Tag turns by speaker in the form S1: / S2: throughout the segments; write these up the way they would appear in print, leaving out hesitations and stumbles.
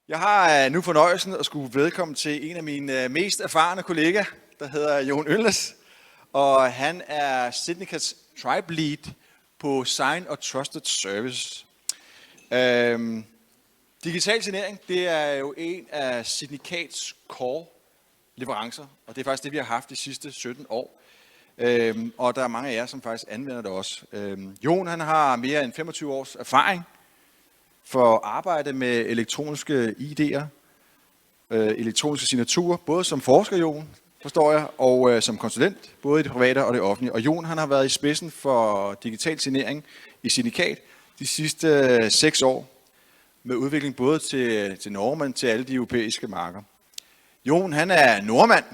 S1: Jeg har nu fornøjelsen at skulle velkommen til en af mine mest erfarne kollegaer, der hedder Jon Ølnes. Og han er Signicats Tribe Lead på Sign og Trusted Service. Digital signering, det er jo en af Signicats core leverancer, og det er faktisk det, vi har haft de sidste 17 år. Og der er mange af jer, som faktisk anvender det også. Jon, han har mere end 25 års erfaring for at arbejde med elektroniske ID'er, elektroniske signaturer, både som forsker, Jon, forstår jeg, og som konsulent, både i det private og det offentlige. Og Jon, han har været i spidsen for digital signering i Signicat de sidste 6 år, med udvikling både til Norge, men til alle de europæiske marker. Jon, han er nordmand,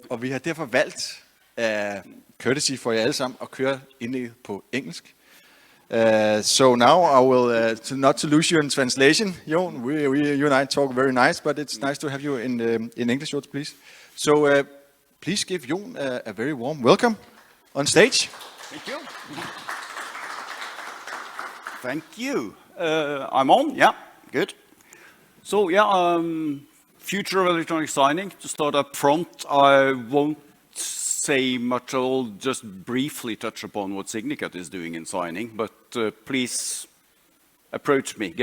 S1: og vi har derfor valgt af courtesy for jer alle sammen at køre indlægget på engelsk. So now I will, not to lose you in translation, Jon, you and I talk very nice, but it's nice to have you in English, please. So please give Jon a very warm welcome on stage.
S2: Thank you. Thank you. I'm on, yeah, good. So yeah, future of electronic signing. To start up front, I won't say much. I'll just briefly touch upon what Signicat is doing in signing, but please approach me.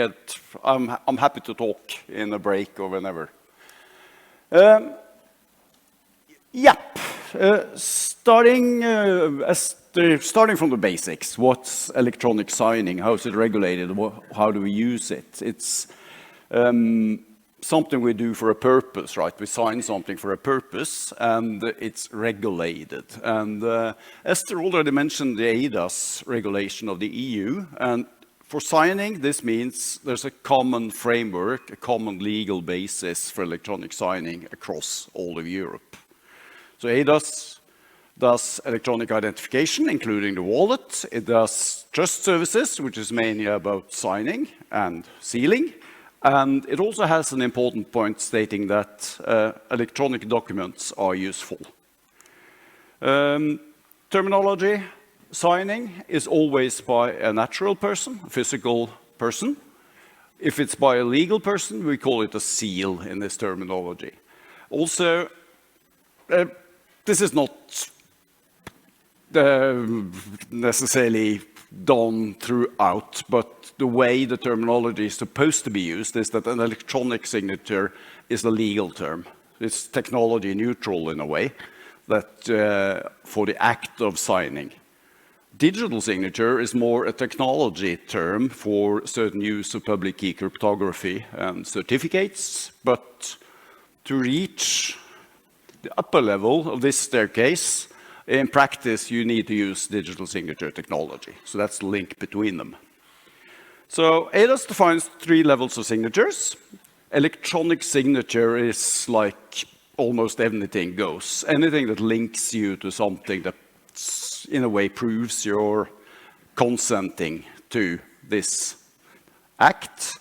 S2: I'm happy to talk in a break or whenever. Starting from the basics. What's electronic signing? How is it regulated? How do we use it? It's something we do for a purpose, right? We sign something for a purpose, and it's regulated. And Esther already mentioned the eIDAS regulation of the EU. And for signing, this means there's a common framework, a common legal basis for electronic signing across all of Europe. So eIDAS does electronic identification, including the wallet. It does trust services, which is mainly about signing and sealing. And it also has an important point stating that electronic documents are useful. Terminology, signing is always by a natural person, a physical person. If it's by a legal person, we call it a seal in this terminology. Also, this is not necessarily done throughout, but the way the terminology is supposed to be used is that an electronic signature is a legal term. It's technology neutral in a way, that for the act of signing. Digital signature is more a technology term for certain use of public key cryptography and certificates, but to reach the upper level of this staircase, in practice, you need to use digital signature technology. So that's the link between them. So eIDAS defines 3 levels of signatures. Electronic signature is like almost anything goes. Anything that links you to something that in a way proves you're consenting to this act.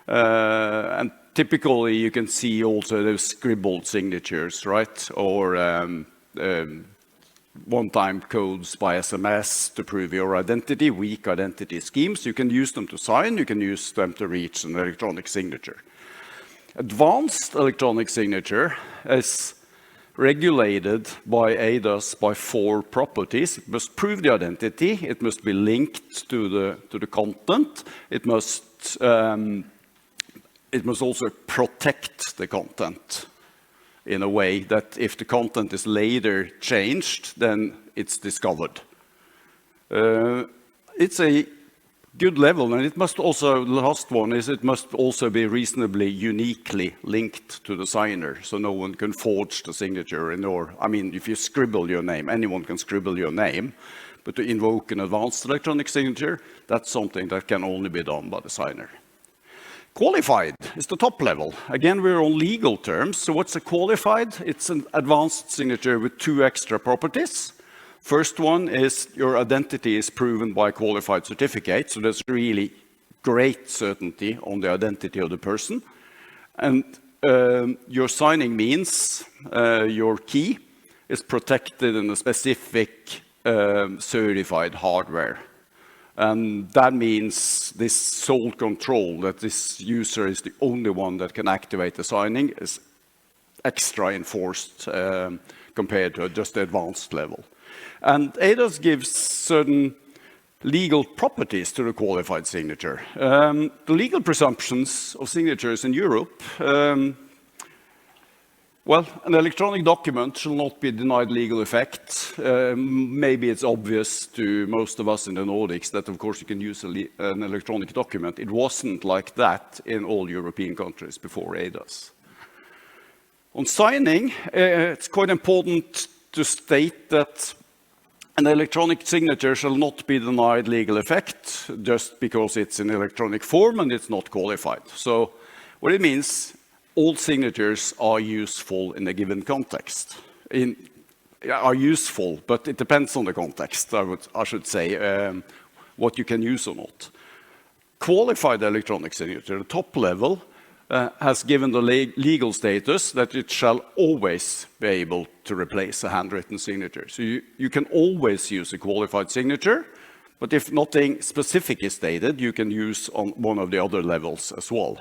S2: And typically you can see also those scribbled signatures, right? Or one-time codes by SMS to prove your identity, weak identity schemes. You can use them to sign, you can use them to reach an electronic signature. Advanced electronic signature is regulated by eIDAS by 4 properties. It must prove the identity, it must be linked to the content, it must also protect the content in a way that if the content is later changed, then it's discovered. It's a good level, and it must also, the last one is it must also be reasonably uniquely linked to the signer, so no one can forge the signature I mean, if you scribble your name, anyone can scribble your name, but to invoke an advanced electronic signature, that's something that can only be done by the signer. Qualified is the top level. Again, we're on legal terms. So what's a qualified? It's an advanced signature with 2 extra properties. First one is your identity is proven by a qualified certificate. So there's really great certainty on the identity of the person. And your signing means your key is protected in a specific certified hardware. And that means this sole control, that this user is the only one that can activate the signing, is extra enforced compared to just the advanced level. And ADAS gives certain legal properties to the qualified signature. The legal presumptions of signatures in Europe, well, an electronic document shall not be denied legal effect. Maybe it's obvious to most of us in the Nordics that, of course, you can use an electronic document. It wasn't like that in all European countries before ADAS. On signing, it's quite important to state that an electronic signature shall not be denied legal effect just because it's in electronic form and it's not qualified. So what it means, all signatures are useful in a given context. Are useful, but it depends on the context, I should say, what you can use or not. Qualified electronic signature, the top level, has given the legal status that it shall always be able to replace a handwritten signature. So you can always use a qualified signature, but if nothing specific is stated, you can use on one of the other levels as well.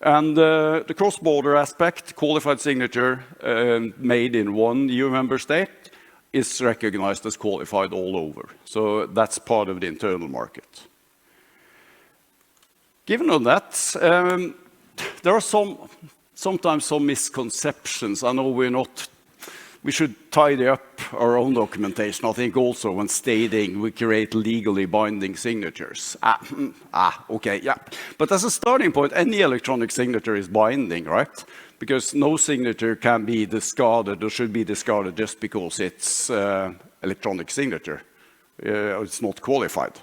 S2: And the cross-border aspect, qualified signature made in one EU member state is recognized as qualified all over. So that's part of the internal market. Given all that, there are sometimes some misconceptions. I know we should tidy up our own documentation, I think also when stating we create legally binding signatures. Okay, yeah. But as a starting point, any electronic signature is binding, right? Because no signature can be discarded or should be discarded just because it's electronic signature. It's not qualified.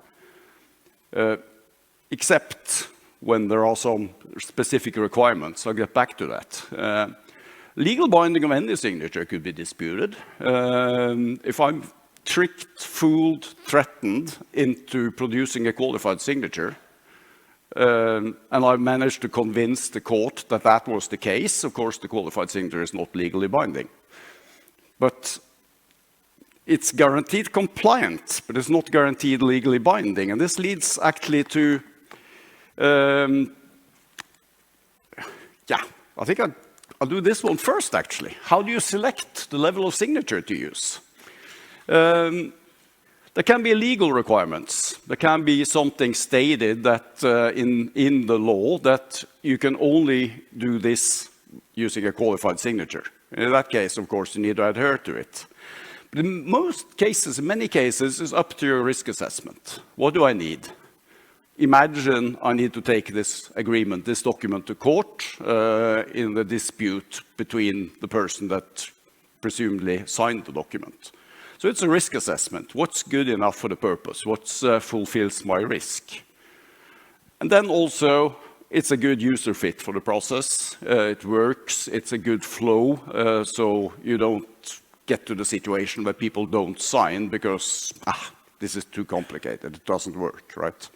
S2: Except when there are some specific requirements. I'll get back to that. Legal binding of any signature could be disputed. If I'm tricked, fooled, threatened into producing a qualified signature, and I managed to convince the court that that was the case, of course the qualified signature is not legally binding. But it's guaranteed compliant, but it's not guaranteed legally binding. And this leads actually to I think I'll do this one first, actually. How do you select the level of signature to use? There can be legal requirements. There can be something stated that in the law that you can only do this using a qualified signature. In that case, of course, you need to adhere to it. But in many cases, it's up to your risk assessment. What do I need? Imagine I need to take this agreement, this document to court in the dispute between the person that presumably signed the document. So it's a risk assessment. What's good enough for the purpose? What fulfills my risk? And then also, it's a good user fit for the process. It works. It's a good flow. So you don't get to the situation where people don't sign because this is too complicated. It doesn't work, right?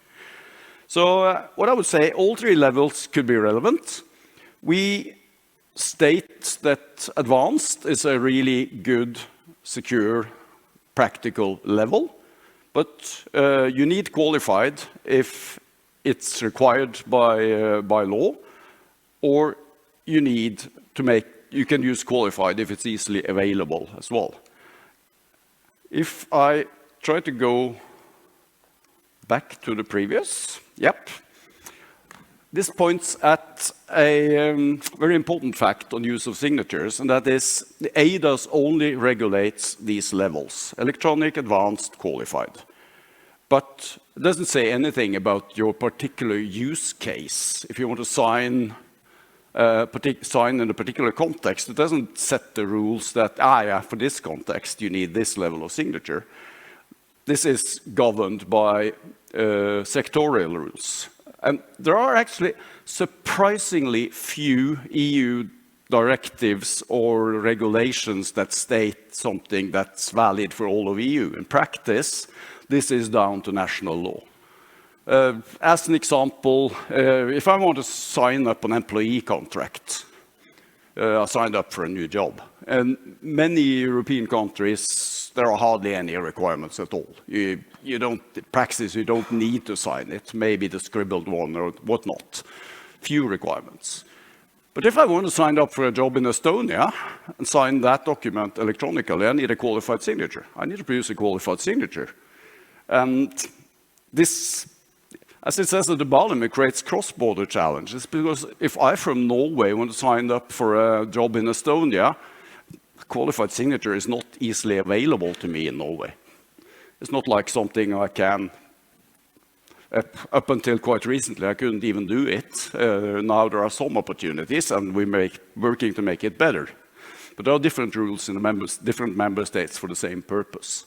S2: So what I would say, all three levels could be relevant. We state that advanced is a really good, secure, practical level, but you need qualified if it's required by law, or you need to you can use qualified if it's easily available as well. If I try to go back to the previous, yep. This points at a very important fact on use of signatures, and that is the ADAS only regulates these levels, electronic, advanced, qualified. But it doesn't say anything about your particular use case. If you want to sign in a particular context, it doesn't set the rules that, for this context, you need this level of signature. This is governed by sectorial rules. And there are actually surprisingly few EU directives or regulations that state something that's valid for all of EU. In practice, this is down to national law. As an example, if I want to sign up an employee contract, I signed up for a new job. And many European countries there are hardly any requirements at all. You don't, in practice, you don't need to sign it, maybe the scribbled one or whatnot. Few requirements. But if I want to sign up for a job in Estonia and sign that document electronically, I need a qualified signature. I need to produce a qualified signature. And this, as it says at the bottom, it creates cross-border challenges, because if I from Norway want to sign up for a job in Estonia, a qualified signature is not easily available to me in Norway. It's not like something I can, up until quite recently, I couldn't even do it. Now there are some opportunities, and we're working to make it better. But there are different rules in the different member states for the same purpose.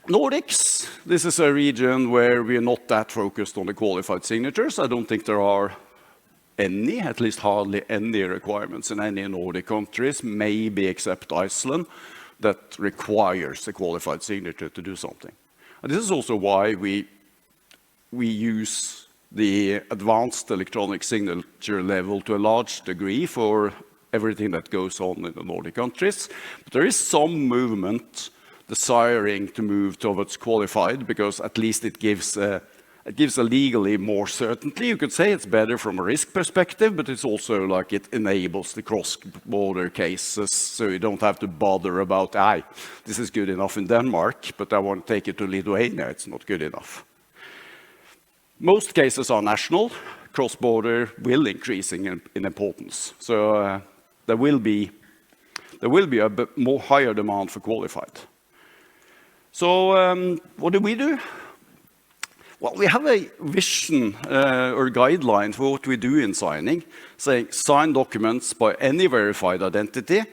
S2: Nordics, this is a region where we are not that focused on the qualified signatures. I don't think there are any, at least hardly any requirements in any Nordic countries, maybe except Iceland, that requires a qualified signature to do something. And this is also why we use the advanced electronic signature level to a large degree for everything that goes on in the Nordic countries. But there is some movement desiring to move towards qualified, because at least it gives a legally more certainty. You could say it's better from a risk perspective, but it's also like it enables the cross-border cases, so you don't have to bother about, this is good enough in Denmark, but I want to take it to Lithuania, it's not good enough. Most cases are national. Cross-border will increasing in importance. So there will be a bit more higher demand for qualified. So what do? Well, we have a vision or guideline for what we do in signing, saying sign documents by any verified identity,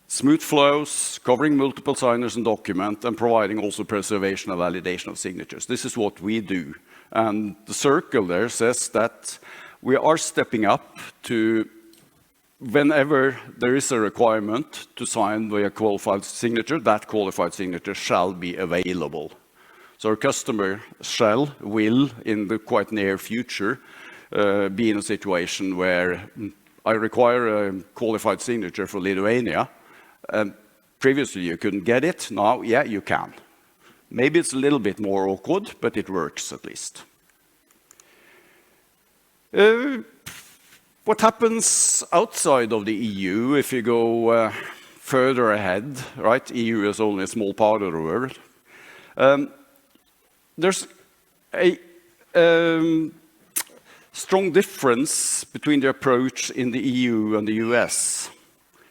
S2: smooth flows, covering multiple signers and document, and providing also preservation and validation of signatures. This is what we do. And the circle there says that we are stepping up to, whenever there is a requirement to sign via qualified signature, that qualified signature shall be available. So our customer will, in the quite near future, be in a situation where I require a qualified signature for Lithuania. Previously you couldn't get it, now, yeah, you can. Maybe it's a little bit more awkward, but it works at least. What happens outside of the EU if you go further ahead, right? EU is only a small part of the world. There's a strong difference between the approach in the EU and the US.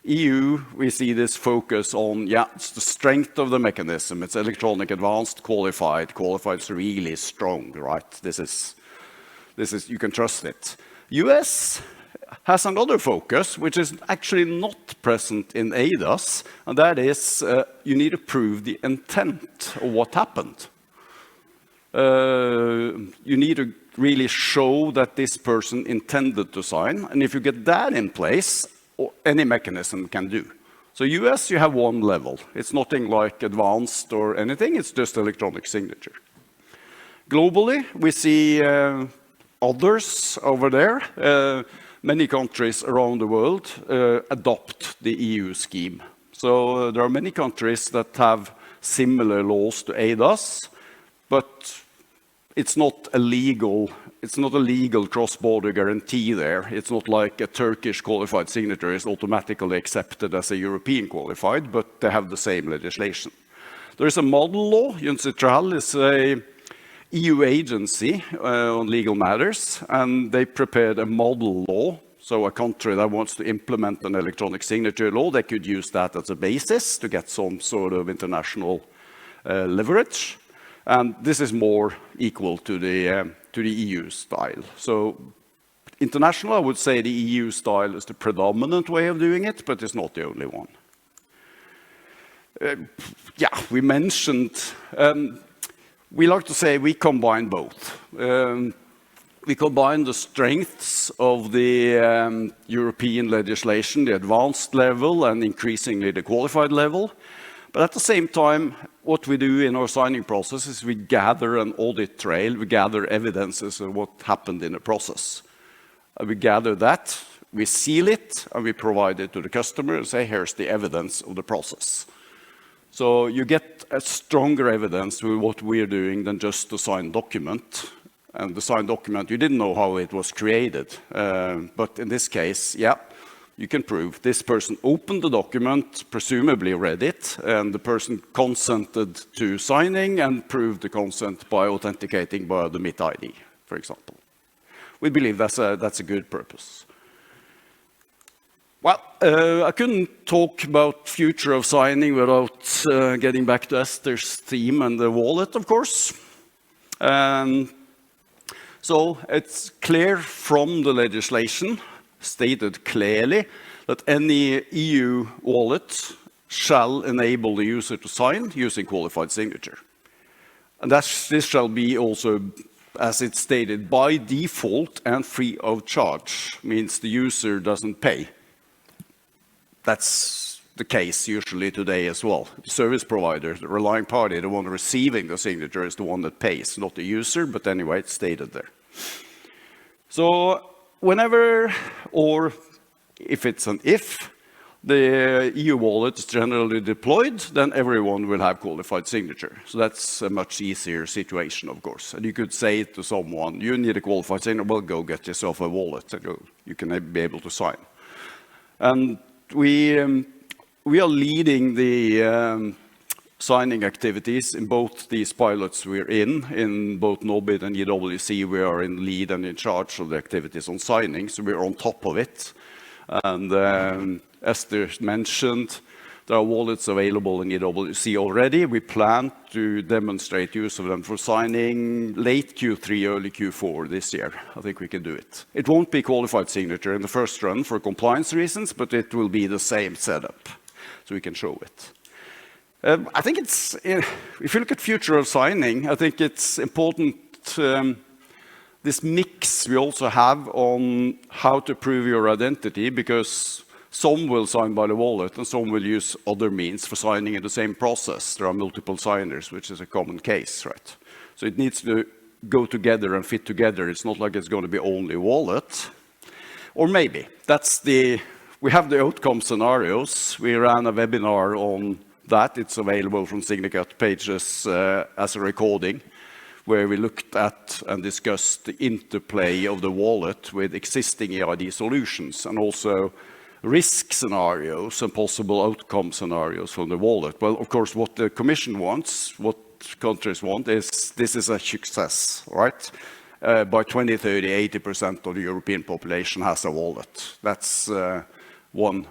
S2: EU, we see this focus on, it's the strength of the mechanism. It's electronic, advanced, qualified. Qualified is really strong, right? This is, you can trust it. US has another focus, which is actually not present in eIDAS, and that is you need to prove the intent of what happened. You need to really show that this person intended to sign, and if you get that in place, any mechanism can do. So US, you have one level. It's nothing like advanced or anything, it's just electronic signature. Globally, we see others over there. Many countries around the world adopt the EU scheme. So there are many countries that have similar laws to eIDAS, but it's not a legal cross-border guarantee there. It's not like a Turkish qualified signature is automatically accepted as a European qualified, but they have the same legislation. There is a model law. UNCITRAL is a EU agency on legal matters, and they prepared a model law. So a country that wants to implement an electronic signature law, they could use that as a basis to get some sort of international leverage. And this is more equal to the EU style. So international, I would say the EU style is the predominant way of doing it, but it's not the only one. We mentioned, we like to say we combine both. We combine the strengths of the European legislation, the advanced level, and increasingly the qualified level. But at the same time, what we do in our signing process is we gather an audit trail, we gather evidences of what happened in the process. We gather that, We seal it and we provide it to the customer and say, here's the evidence of the process. So you get a stronger evidence with what we're doing than just the signed document. And the signed document, you didn't know how it was created. But in this case, yeah, you can prove this person opened the document, presumably read it, and the person consented to signing and proved the consent by authenticating by the MitID, for example. We believe that's a good purpose. Well, I couldn't talk about future of signing without getting back to Esther's theme and the wallet, of course. So it's clear from the legislation, stated clearly, that any EU wallet shall enable the user to sign using qualified signature. And this shall be also, as it's stated, by default and free of charge, means the user doesn't pay. That's the case usually today as well. The service provider, the relying party, the one receiving the signature is the one that pays, not the user, but anyway, it's stated there. So whenever, or if it's an if, the EU wallet is generally deployed, then everyone will have qualified signature. So that's a much easier situation, of course. And you could say to someone, you need a qualified signature, well, go get yourself a wallet, and you can be able to sign. And we are leading the signing activities in both these pilots we're in both NOBID and EWC. We are in lead and in charge of the activities on signing, so we're on top of it. And Esther mentioned, there are wallets available in EWC already. We plan to demonstrate use of them for signing late Q3, early Q4 this year. I think we can do it. It won't be qualified signature in the first run for compliance reasons, but it will be the same setup, so we can show it. I think it's, if you look at future of signing, I think it's important, this mix we also have on how to prove your identity, because some will sign by the wallet and some will use other means for signing in the same process. There are multiple signers, which is a common case, right? So it needs to go together and fit together. It's not like it's going to be only wallet. Or maybe, we have the outcome scenarios. We ran a webinar on that. It's available from Signicat pages as a recording, where we looked at and discussed the interplay of the wallet with existing EID solutions, and also risk scenarios and possible outcome scenarios from the wallet. Well, of course, what the Commission wants, what countries want, is this is a success, right? By 2030, 80% of the European population has a wallet. That's one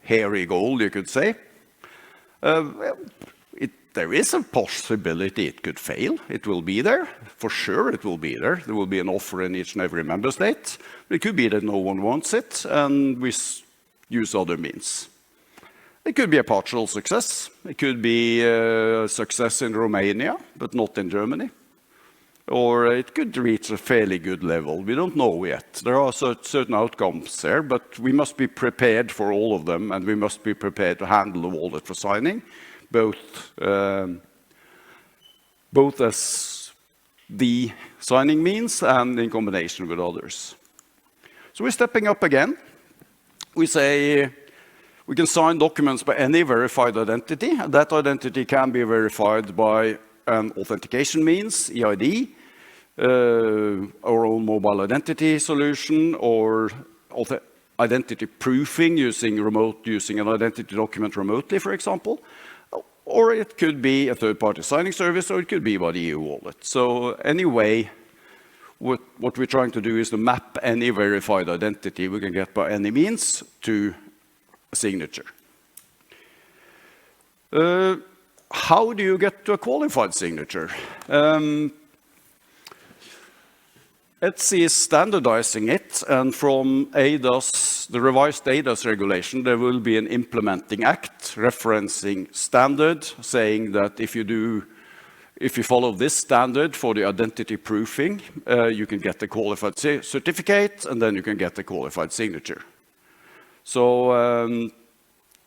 S2: hairy goal, you could say. There is a possibility it could fail. It will be there. For sure it will be there. There will be an offer in each and every member state. It could be that no one wants it and we use other means. It could be a partial success. It could be a success in Romania, but not in Germany. Or it could reach a fairly good level. We don't know yet. There are certain outcomes there, but we must be prepared for all of them, and we must be prepared to handle the wallet for signing, both as the signing means and in combination with others. So we're stepping up again. We say we can sign documents by any verified identity, and that identity can be verified by an authentication means, EID, our own mobile identity solution, or identity proofing using an identity document remotely, for example. Or it could be a third-party signing service, or it could be by the EU wallet. So anyway, what we're trying to do is to map any verified identity we can get by any means to a signature. How do you get to a qualified signature? ETSI is standardizing it, and from ADAS, the revised ADAS regulation, there will be an implementing act referencing standard, saying that if you follow this standard for the identity proofing, you can get a qualified certificate, and then you can get a qualified signature. So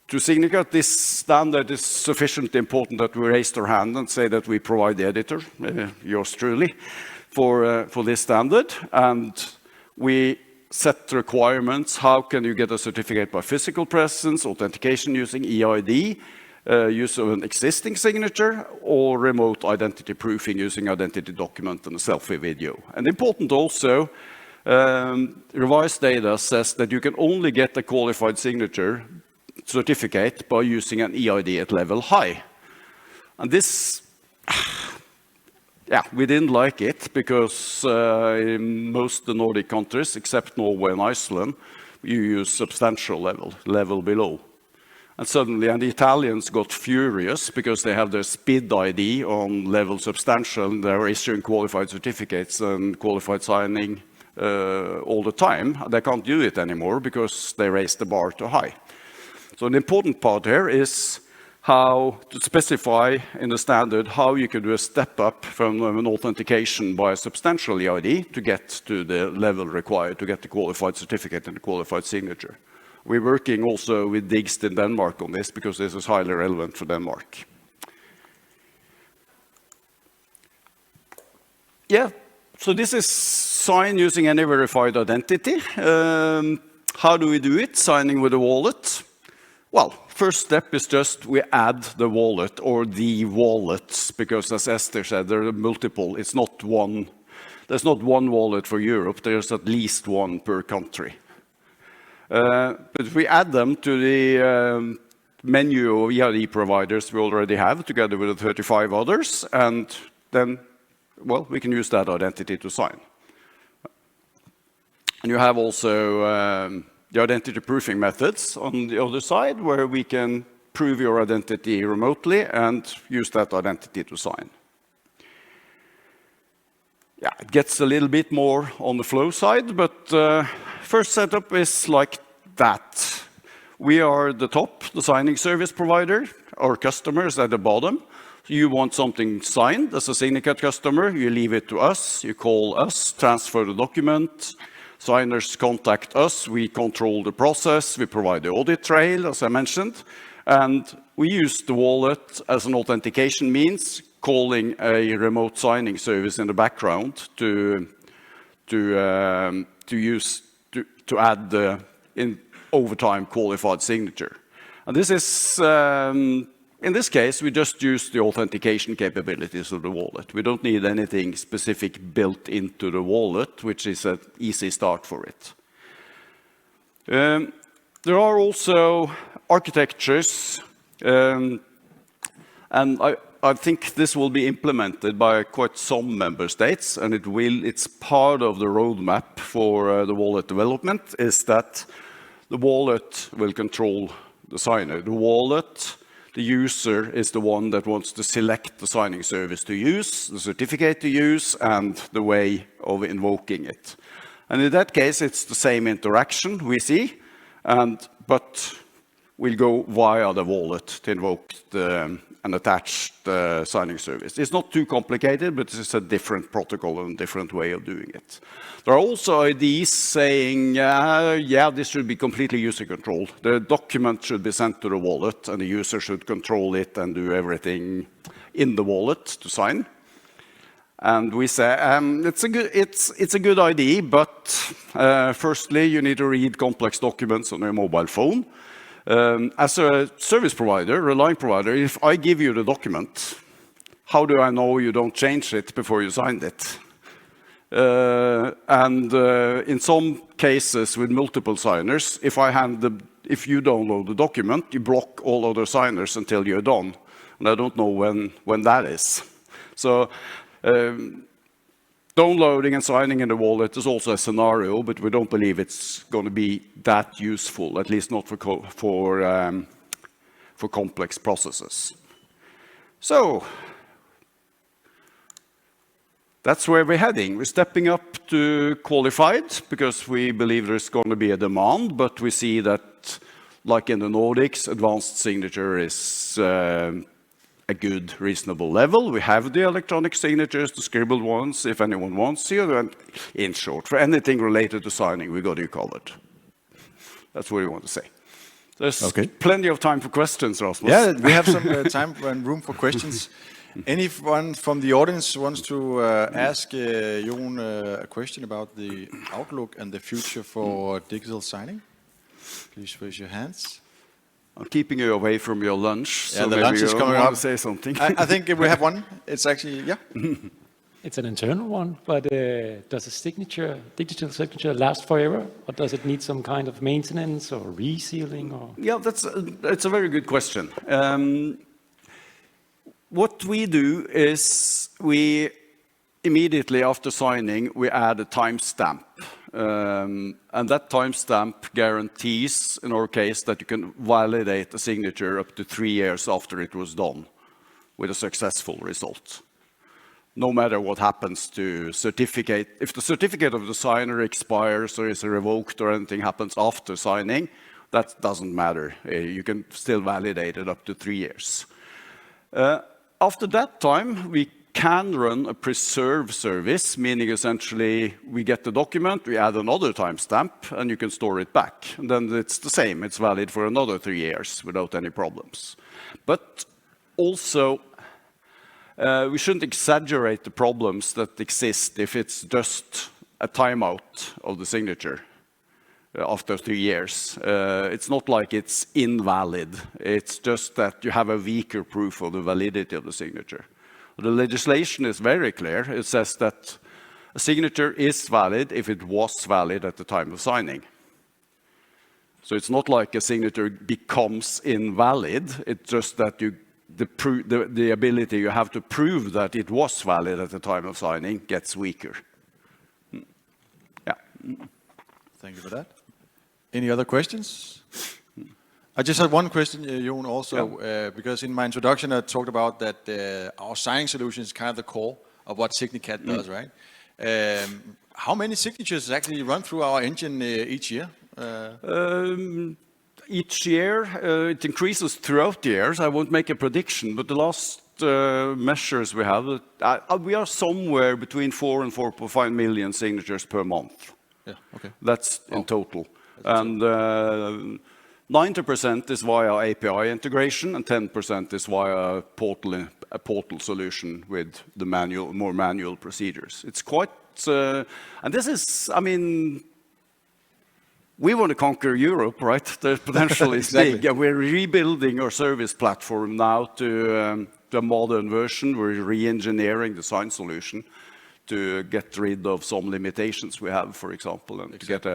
S2: to Signicat, this standard is sufficiently important that we raised our hand and say that we provide the editor, yours truly, for this standard. And we set requirements. How can you get a certificate by physical presence, authentication using EID, use of an existing signature, or remote identity proofing using identity document and a selfie video. And important also, revised data says that you can only get a qualified signature certificate by using an EID at level high. And this, yeah, we didn't like it because in most of the Nordic countries, except Norway and Iceland, you use substantial level below. And suddenly, and the Italians got furious because they have their SPID ID on level substantial, and they're issuing qualified certificates and qualified signing all the time. They can't do it anymore because they raised the bar too high. So an important part here is how to specify in the standard how you can do a step up from an authentication by a substantial EID to get to the level required to get the qualified certificate and the qualified signature. We're working also with DIGST in Denmark on this because this is highly relevant for Denmark. Yeah, so this is sign using any verified identity. How do we do it? Signing with a wallet. Well, first step is just we add the wallet or the wallets, because as Esther said, there are multiple. It's not one. There's not one wallet for Europe. There's at least one per country. But we add them to the menu of EID providers we already have, together with the 35 others, and then, well, we can use that identity to sign. And you have also the identity proofing methods on the other side, where we can prove your identity remotely and use that identity to sign. Yeah, it gets a little bit more on the flow side, but first setup is like that. We are the top, the signing service provider. Our customers at the bottom. You want something signed as a Signicat customer, you leave it to us, you call us, transfer the document. Signers contact us, we control the process, we provide the audit trail, as I mentioned, and we use the wallet as an authentication means, calling a remote signing service in the background to add the in overtime qualified signature. And this is, in this case, we just use the authentication capabilities of the wallet. We don't need anything specific built into the wallet, which is an easy start for it. There are also architectures, and I think this will be implemented by quite some member states, and it's part of the roadmap for the wallet development, is that the wallet will control the signer. The wallet, the user is the one that wants to select the signing service to use, the certificate to use, and the way of invoking it. And in that case, it's the same interaction we see, but we'll go via the wallet to invoke and attach the signing service. It's not too complicated, but it's a different protocol and different way of doing it. There are also IDs saying, yeah, this should be completely user controlled. The document should be sent to the wallet, and the user should control it and do everything in the wallet to sign. And we say, it's a good idea, but firstly, you need to read complex documents on your mobile phone. As a service provider, relying provider, if I give you the document, how do I know you don't change it before you signed it? In some cases with multiple signers, if you download the document, you block all other signers until you're done. And I don't know when that is. So downloading and signing in the wallet is also a scenario, but we don't believe it's going to be that useful, at least not for complex processes. So that's where we're heading. We're stepping up to qualified because we believe there's going to be a demand, but we see that, like in the Nordics, advanced signature is a good, reasonable level. We have the electronic signatures, the scribbled ones, if anyone wants to. And in short, for anything related to signing, we got you covered. That's what we want to say. There's plenty of time for questions, Rasmus.
S1: Yeah, we have some time and room for questions. Anyone from the audience wants to ask Jon a question about the outlook and the future for digital signing? Please raise your hands.
S2: I'm keeping you away from your lunch,
S1: Yeah,
S2: so
S1: the
S2: maybe
S1: lunch is
S2: you
S1: coming
S2: want
S1: up.
S2: to say something.
S1: I think we have one. It's actually, yeah.
S3: It's an internal one, but does a digital signature last forever? Or does it need some kind of maintenance or resealing? Or?
S2: Yeah, it's a very good question. What we do is we immediately after signing, we add a timestamp. And that timestamp guarantees, in our case, that you can validate a signature up to 3 years after it was done with a successful result. No matter what happens to certificate, if the certificate of the signer expires or is revoked or anything happens after signing, that doesn't matter. You can still validate it up to 3 years. After that time, we can run a preserve service, meaning essentially we get the document, we add another timestamp, and you can store it back. And then it's the same, it's valid for another 3 years without any problems. But also, we shouldn't exaggerate the problems that exist if it's just a timeout of the signature after 3 years. It's not like it's invalid. It's just that you have a weaker proof of the validity of the signature. The legislation is very clear. It says that a signature is valid if it was valid at the time of signing. So it's not like a signature becomes invalid. It's just that the ability you have to prove that it was valid at the time of signing gets weaker. Yeah.
S1: Thank you for that. Any other questions? I just had one question, Jon, also, because in my introduction I talked about that our signing solution is kind of the core of what Signicat does, right? How many signatures actually run through our engine each year?
S2: Each year, it increases throughout the years. I won't make a prediction, but the last measures we have, we are somewhere between 4 and 4.5 million signatures per month.
S1: Yeah, okay.
S2: That's in total. And 90% is via API integration, and 10% is via a portal solution with the more manual procedures. It's quite, and this is, I mean, we want to conquer Europe, right? The potential is
S1: exactly.
S2: big. We're rebuilding our service platform now to a modern version. We're re-engineering the sign solution to get rid of some limitations we have, for example, and to get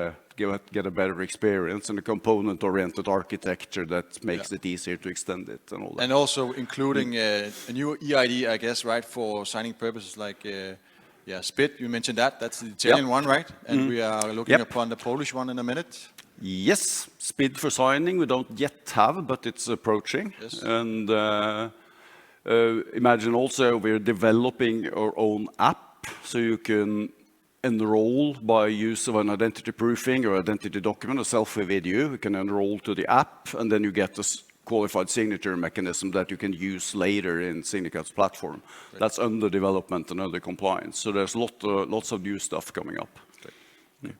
S2: a better experience and a component-oriented architecture that makes it easier to extend it and all that.
S1: And also including a new EID, I guess, right, for signing purposes like SPID, you mentioned that. That's the Italian one, right? And we are looking upon the Polish one in a minute.
S2: Yes, SPID for signing we don't yet have, but it's approaching.
S1: Yes.
S2: And imagine also we're developing our own app, so you can enroll by use of an identity proofing or identity document, a selfie video. You can enroll to the app, and then you get this qualified signature mechanism that you can use later in Signicat's platform. Right. That's under development and under compliance. So there's lots of new stuff coming up.
S1: Okay.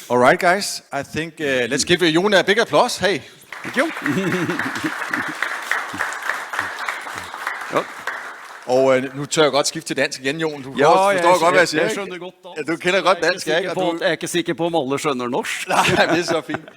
S1: All right, guys. I think let's give Jon a big applause. Hey.
S2: Thank you.
S1: Og nu tør jeg godt skifte til dansk igen, Jon. Du forstår godt, hvad jeg siger.
S2: Jeg skjønner godt dansk.
S1: Ja, du kender godt dansk, ikke?
S2: Jeg er ikke sikker på om alle skjønner norsk.
S1: Nej, det er så fint.